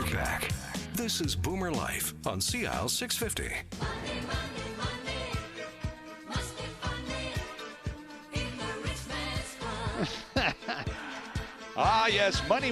back. This is Boomer Life on CISL 650. Ah, yes, money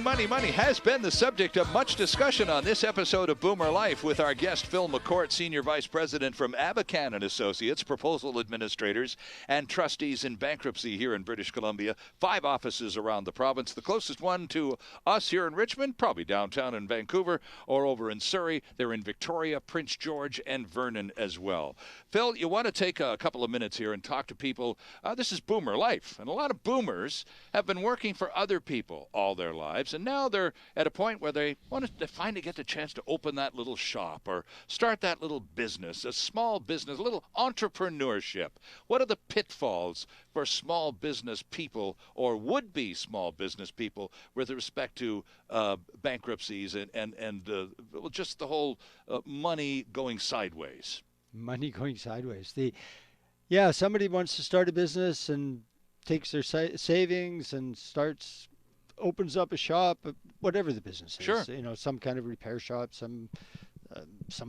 has been the subject of much discussion on this episode of Boomer Life with our guest, Phil McCourt, Senior Vice President from Abakhan and Associates, proposal administrators and trustees in bankruptcy here in British Columbia. 5 offices around the province. The closest one to us here in Richmond, probably downtown in Vancouver or over in Surrey. They're in Victoria, Prince George, and Vernon as well. Phil, you want to take a couple of minutes here and talk to people. This is Boomer Life, and a lot of boomers have been working for other people all their lives, and now they're at a point where they want to finally get the chance to open that little shop or start that little business, a small business, a little entrepreneurship. What are the pitfalls for small business people or would-be small business people with respect to bankruptcies and just the whole money going sideways? Money going sideways. Somebody wants to start a business and takes their savings and opens up a shop, whatever the business is. Sure. Some kind of repair shop, some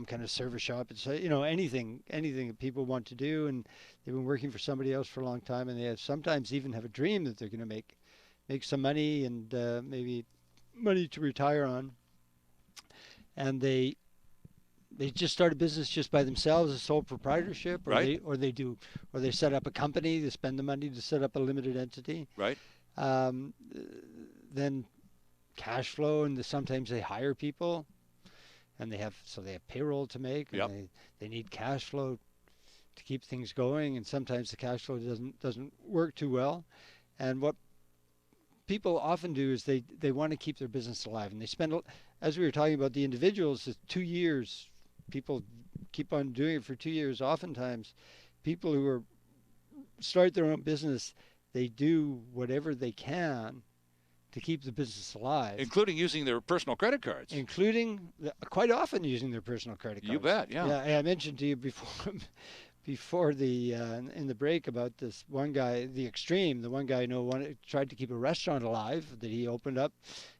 kind of service shop. It's anything that people want to do, and they've been working for somebody else for a long time, and they sometimes even have a dream that they're going to make some money and maybe money to retire on, and they just start a business just by themselves, a sole proprietorship, or right. they set up a company. They spend the money to set up a limited entity. Right. Then cash flow, and sometimes they hire people, and they have payroll to make, and yep. they need cash flow to keep things going, and sometimes the cash flow doesn't work too well. And what people often do is they want to keep their business alive, and they spend, as we were talking about the individuals, it's 2 years. People keep on doing it for 2 years. Oftentimes, people who start their own business, they do whatever they can to keep the business alive. Including using their personal credit cards. Quite often using their personal credit cards. You bet, yeah. Yeah, I mentioned to you before in the break about this one guy, the extreme. The one guy I know tried to keep a restaurant alive that he opened up,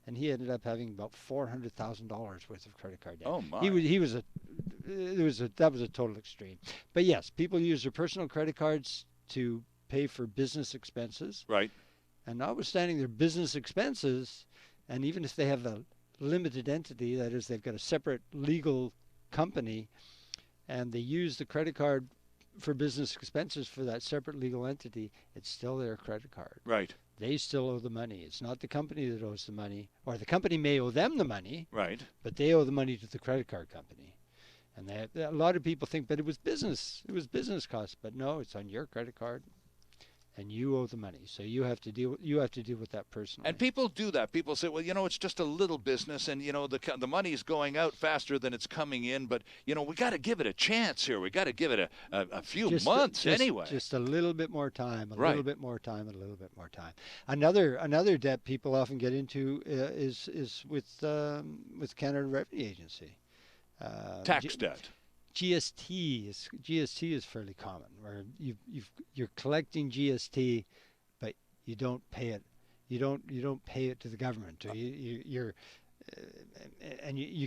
and he ended up having about $400,000 worth of credit card debt. Oh my! That was a total extreme. But yes, people use their personal credit cards to pay for business expenses. Right. And notwithstanding their business expenses, and even if they have a limited entity, that is, they've got a separate legal company, and they use the credit card for business expenses for that separate legal entity, it's still their credit card. Right. They still owe the money. It's not the company that owes the money, or the company may owe them the money. Right. But they owe the money to the credit card company. And a lot of people think, but it was business costs. But no, it's on your credit card, and you owe the money, so you have to deal with that personally. And people do that. People say, well, it's just a little business, and the money's going out faster than it's coming in, but we got to give it a chance here. We got to give it a few months anyway. Just a little bit more time, a right. little bit more time, and a little bit more time. Another debt people often get into is with Canada Revenue Agency. Tax debt. GST is fairly common, where you're collecting GST, but you don't pay it. You don't pay it to the government, or you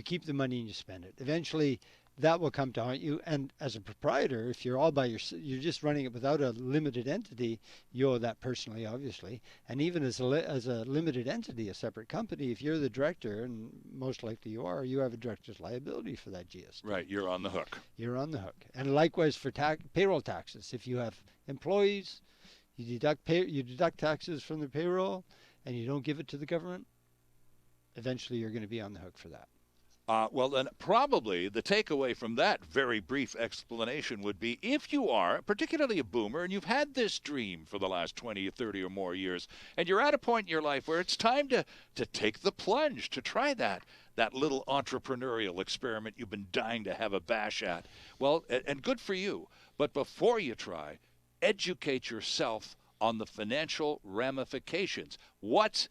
keep the money and you spend it. Eventually, that will come to haunt you. And as a proprietor, if you're all by yourself, you're just running it without a limited entity, you owe that personally, obviously. And even as a limited entity, a separate company, if you're the director, and most likely you have a director's liability for that GST. Right, you're on the hook. You're on the hook. And likewise for payroll taxes. If you have employees, you deduct taxes from the payroll, and you don't give it to the government, eventually you're going to be on the hook for that. Well, then probably the takeaway from that very brief explanation would be, if you are particularly a boomer and you've had this dream for the last 20 or 30 or more years, and you're at a point in your life where it's time to take the plunge, to try that little entrepreneurial experiment you've been dying to have a bash at, well, and good for you. But before you try, educate yourself on the financial ramifications. What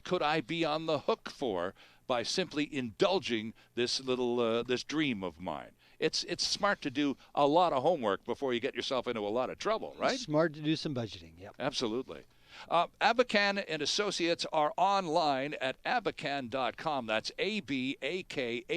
could I be on the hook for by simply indulging this little this dream of mine? It's smart to do a lot of homework before you get yourself into a lot of trouble, right? Smart to do some budgeting, yep. Absolutely. Abakhan and Associates are online at abakhan.com. That's Abakhan.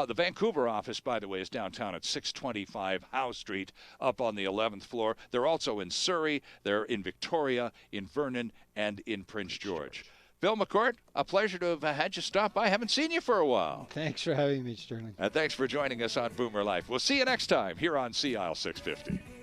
The Vancouver office, by the way, is downtown at 625 Howe Street, up on the 11th floor. They're also in Surrey, they're in Victoria, in Vernon, and in Prince George. Phil McCourt, a pleasure to have had you stop by. Haven't seen you for a while. Thanks for having me, Stirling. And thanks for joining us on Boomer Life. We'll see you next time here on CISL 650.